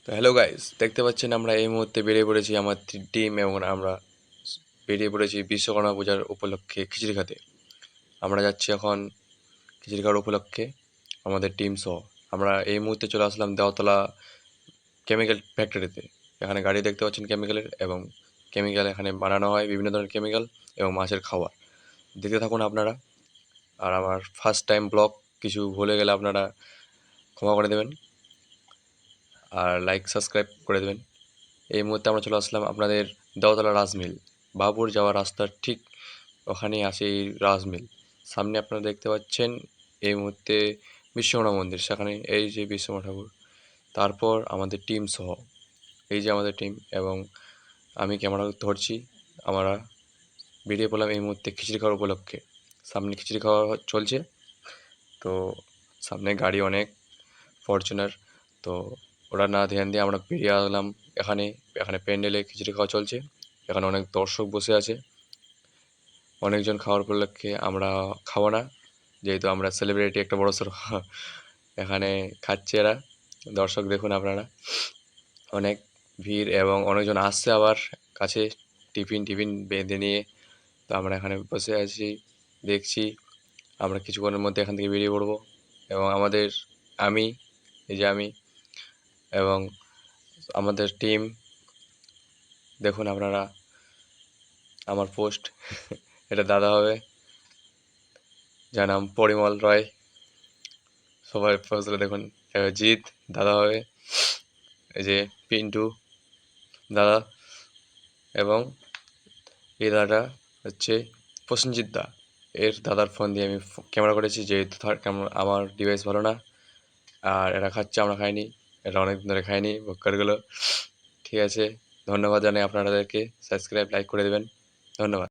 তো hello guys, দেখতে পাচ্ছেন আমরা এই মুহূর্তে বেরিয়ে পড়েছি আমার টিম এবং আমরা বেরিয়ে পড়েছি বিশ্বকর্মা পূজার উপলক্ষে খিচুড়ি খেতে। আমরা যাচ্ছি এখন খিচুড়ি খাওয়ার উপলক্ষে আমাদের টিম সহ। আমরা এই মুহূর্তে চলে আসলাম দেওতলা কেমিক্যাল ফ্যাক্টরিতে। এখানে গাড়ি দেখতে পাচ্ছেন কেমিক্যালের, এবং কেমিক্যাল এখানে বানানো হয় বিভিন্ন ধরনের কেমিক্যাল এবং মাছের খাবার। দেখতে থাকুন আপনারা। আর আমার ফার্স্ট টাইম ব্লগ, কিছু ভুলে গেলে আপনারা ক্ষমা করে দেবেন আর লাইক সাবস্ক্রাইব করে দেবেন। এই মুহূর্তে আমরা চলে আসলাম আপনাদের দেওতলা রাজমিল। বাবুর যাওয়ার রাস্তার ঠিক ওখানেই আছে এই রাজমিল। সামনে আপনারা দেখতে পাচ্ছেন এই মুহূর্তে বিশ্বকর্মা মন্দির, সেখানে এই যে বিশ্বকর্মা ঠাকুর। তারপর আমাদের টিম সহ, এই যে আমাদের টিম, এবং আমি ক্যামেরা ধরছি। আমরা বেরিয়ে পড়লাম এই মুহূর্তে খিচুড়ি খাওয়ার উপলক্ষে। সামনে খিচুড়ি খাওয়া চলছে। তো সামনে গাড়ি অনেক, ফরচুনার। তো ওরা না ধ্যান দিয়ে আমরা বেরিয়ে আসলাম এখানে। এখানে প্যান্ডেলে খিচুড়ি খাওয়া চলছে। এখানে অনেক দর্শক বসে আছে। অনেকজন খাওয়ার উপলক্ষে আমরা খাবো না, যেহেতু আমরা সেলিব্রিটি একটা বড়সড় এখানে খাচ্ছে এরা। দর্শক দেখুন আপনারা, অনেক ভিড় এবং অনেকজন আসছে আবার কাছে টিফিন টিফিন বেঁধে নিয়ে। তো আমরা এখানে বসে আছি, দেখছি। আমরা কিছুক্ষণের মধ্যে এখান থেকে বেরিয়ে পড়বো। এবং আমি, এই যে আমি এবং আমাদের টিম, দেখুন আপনারা আমার পোস্ট এটা দাদা হবে, যার নাম পরিমল রয়। সবাই পোস্টগুলো দেখুন। জিৎ দাদা হবে, এই যে পিন্টু দাদা, এবং এই দাদাটা হচ্ছে প্রসেনজিৎ দা। এর দাদার ফোন দিয়ে আমি ক্যামেরা করেছি, যেহেতু আমার ডিভাইস ভালো না। আর এরা খাচ্ছে, আমরা খাইনি। এটা অনেকদিন ধরে খাইনি ভক্কারগুলো। ঠিক আছে, ধন্যবাদ জানাই আপনাদেরকে। সাবস্ক্রাইব লাইক করে দেবেন। ধন্যবাদ।